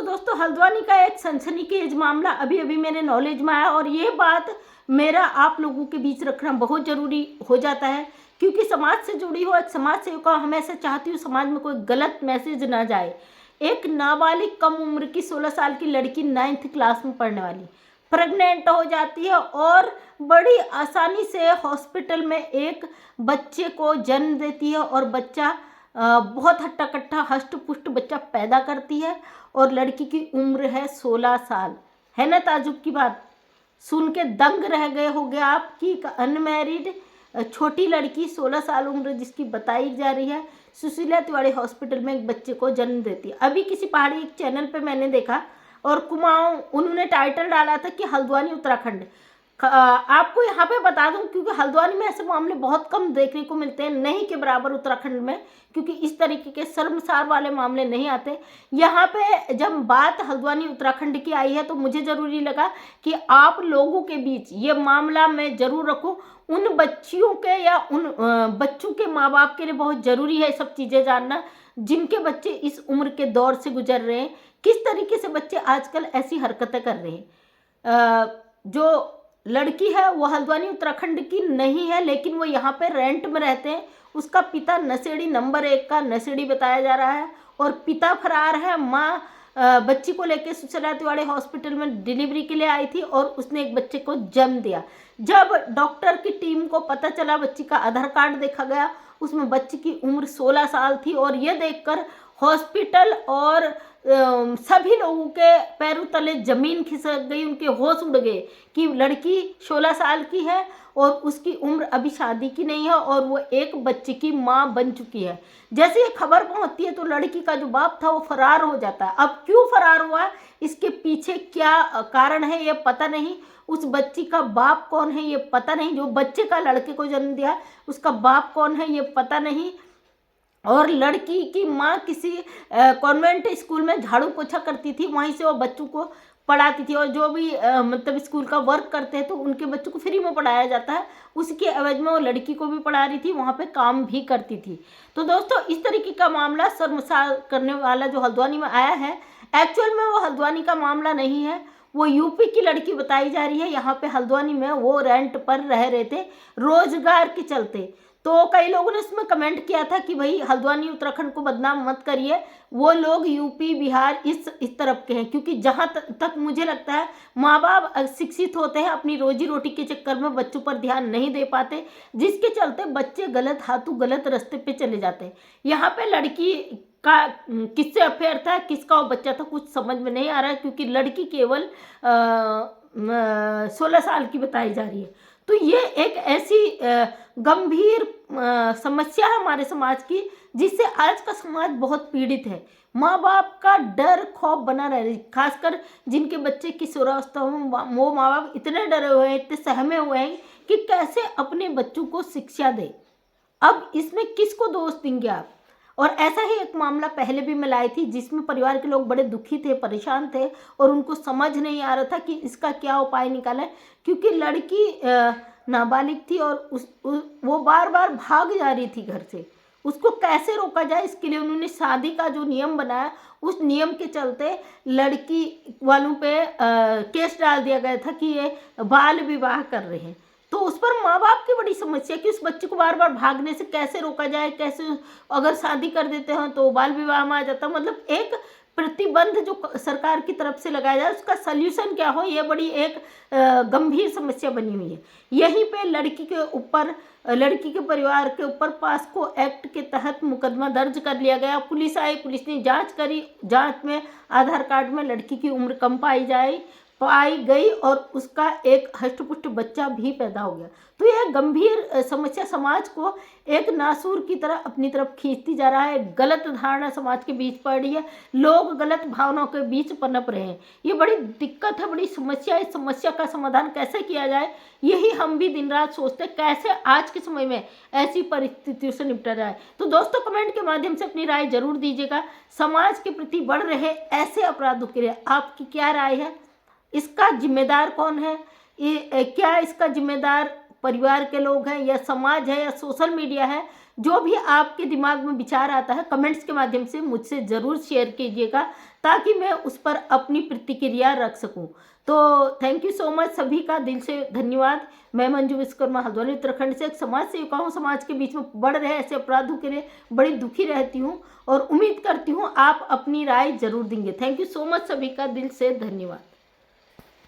तो दोस्तों हल्द्वानी का एक सनसनीखेज मामला अभी अभी मेरे नॉलेज में आया और ये बात मेरा आप लोगों के बीच रखना बहुत ज़रूरी हो जाता है, क्योंकि समाज से जुड़ी हो एक समाज सेविका हमेशा चाहती हूँ समाज में कोई गलत मैसेज ना जाए। एक नाबालिग कम उम्र की 16 साल की लड़की 9th क्लास में पढ़ने वाली प्रेग्नेंट हो जाती है और बड़ी आसानी से हॉस्पिटल में एक बच्चे को जन्म देती है और बच्चा बहुत हट्टा कट्टा हष्ट पुष्ट बच्चा पैदा करती है और लड़की की उम्र है 16 साल। है ना ताजुब की बात? सुन के दंग रह गए होगे आप कि अनमैरिड छोटी लड़की 16 साल उम्र जिसकी बताई जा रही है सुशीला तिवारी हॉस्पिटल में एक बच्चे को जन्म देती है। अभी किसी पहाड़ी एक चैनल पे मैंने देखा और कुमाऊं उन्होंने टाइटल डाला था कि हल्द्वानी उत्तराखंड। आपको यहाँ पे बता दूं क्योंकि हल्द्वानी में ऐसे मामले बहुत कम देखने को मिलते हैं, नहीं के बराबर उत्तराखंड में, क्योंकि इस तरीके के शर्मसार वाले मामले नहीं आते। यहाँ पे जब बात हल्द्वानी उत्तराखंड की आई है तो मुझे ज़रूरी लगा कि आप लोगों के बीच ये मामला मैं ज़रूर रखूँ। उन बच्चियों के या उन बच्चों के माँ बाप के लिए बहुत ज़रूरी है सब चीज़ें जानना जिनके बच्चे इस उम्र के दौर से गुजर रहे हैं। किस तरीके से बच्चे आजकल ऐसी हरकतें कर रहे हैं। जो लड़की है वो हल्द्वानी उत्तराखंड की नहीं है, लेकिन वो यहाँ पे रेंट में रहते हैं। उसका पिता नशेड़ी नंबर 1 का नशेड़ी बताया जा रहा है और पिता फरार है। माँ बच्ची को लेकर सुशीला तिवारी हॉस्पिटल में डिलीवरी के लिए आई थी और उसने एक बच्चे को जन्म दिया। जब डॉक्टर की टीम को पता चला, बच्ची का आधार कार्ड देखा गया, उसमें बच्ची की उम्र 16 साल थी और ये देखकर हॉस्पिटल और सभी लोगों के पैरों तले जमीन खिसक गई, उनके होश उड़ गए कि लड़की 16 साल की है और उसकी उम्र अभी शादी की नहीं है और वो एक बच्चे की माँ बन चुकी है। जैसे ये खबर पहुंचती है तो लड़की का जो बाप था वो फरार हो जाता है। अब क्यों फरार हुआ, इसके पीछे क्या कारण है ये पता नहीं। उस बच्ची का बाप कौन है ये पता नहीं। जो बच्चे का लड़के को जन्म दिया उसका बाप कौन है ये पता नहीं। और लड़की की माँ किसी कॉन्वेंट स्कूल में झाड़ू पोछा करती थी, वहीं से वो बच्चों को पढ़ाती थी और जो भी मतलब स्कूल का वर्क करते हैं तो उनके बच्चों को फ्री में पढ़ाया जाता है, उसके एवज में वो लड़की को भी पढ़ा रही थी, वहाँ पे काम भी करती थी। तो दोस्तों इस तरीके का मामला शर्मसार करने वाला जो हल्द्वानी में आया है, एक्चुअल में वो हल्द्वानी का मामला नहीं है, वो यूपी की लड़की बताई जा रही है। यहाँ पे हल्द्वानी में वो रेंट पर रह रहे थे रोजगार के चलते। तो कई लोगों ने इसमें कमेंट किया था कि भाई हल्द्वानी उत्तराखंड को बदनाम मत करिए, वो लोग यूपी बिहार इस तरफ के हैं, क्योंकि जहाँ तक मुझे लगता है माँ बाप शिक्षित होते हैं, अपनी रोजी रोटी के चक्कर में बच्चों पर ध्यान नहीं दे पाते, जिसके चलते बच्चे गलत हाथों गलत रास्ते पे चले जाते हैं। यहाँ पे लड़की का किससे अफेयर था, किसका वो बच्चा था, कुछ समझ में नहीं आ रहा है, क्योंकि लड़की केवल 16 साल की बताई जा रही है। तो ये एक ऐसी गंभीर समस्या है हमारे समाज की, जिससे आज का समाज बहुत पीड़ित है। माँ बाप का डर खौफ बना रह रही, खासकर जिनके बच्चे किशोरावस्था में वो माँ बाप इतने डरे हुए हैं, इतने सहमे हुए हैं कि कैसे अपने बच्चों को शिक्षा दे। अब इसमें किसको दोष देंगे आप? और ऐसा ही एक मामला पहले भी मैं लाई थी जिसमें परिवार के लोग बड़े दुखी थे, परेशान थे और उनको समझ नहीं आ रहा था कि इसका क्या उपाय निकालें, क्योंकि लड़की नाबालिग थी और वो बार बार भाग जा रही थी घर से। उसको कैसे रोका जाए, इसके लिए उन्होंने शादी का जो नियम बनाया उस नियम के चलते लड़की वालों पे केस डाल दिया गया था कि ये बाल विवाह कर रहे हैं। तो उस पर माँ बाप की बड़ी समस्या कि उस बच्चे को बार बार भागने से कैसे रोका जाए, कैसे अगर शादी कर देते हैं तो बाल विवाह में आ जाता। मतलब एक प्रतिबंध जो सरकार की तरफ से लगाया जाए उसका सल्यूशन क्या हो, ये बड़ी एक गंभीर समस्या बनी हुई है। यहीं पे लड़की के ऊपर, लड़की के परिवार के ऊपर पास्को एक्ट के तहत मुकदमा दर्ज कर लिया गया। पुलिस आई, पुलिस ने जांच करी, जांच में आधार कार्ड में लड़की की उम्र कम पाई गई और उसका एक हष्टपुष्ट बच्चा भी पैदा हो गया। तो यह गंभीर समस्या समाज को एक नासूर की तरह अपनी तरफ खींचती जा रहा है। गलत धारणा समाज के बीच पड़ रही है, लोग गलत भावनाओं के बीच पनप रहे हैं। ये बड़ी दिक्कत है, बड़ी समस्या है। इस समस्या का समाधान कैसे किया जाए, यही हम भी दिन रात सोचते हैं, कैसे आज के समय में ऐसी परिस्थितियों से निपटा जाए। तो दोस्तों कमेंट के माध्यम से अपनी राय जरूर दीजिएगा। समाज के प्रति बढ़ रहे ऐसे अपराधों के लिए आपकी क्या राय है? इसका जिम्मेदार कौन है? क्या इसका जिम्मेदार परिवार के लोग हैं या समाज है या सोशल मीडिया है, जो भी आपके दिमाग में विचार आता है कमेंट्स के माध्यम से मुझसे ज़रूर शेयर कीजिएगा, ताकि मैं उस पर अपनी प्रतिक्रिया रख सकूं। तो थैंक यू सो मच, सभी का दिल से धन्यवाद। मैं मंजू विश्वकर्मा हल्द्वानी उत्तराखंड से एक समाज सेविका हूँ। समाज के बीच में बढ़ रहे ऐसे अपराधों के लिए बड़ी दुखी रहती हूँ और उम्मीद करती हूँ आप अपनी राय जरूर देंगे। थैंक यू सो मच, सभी का दिल से धन्यवाद।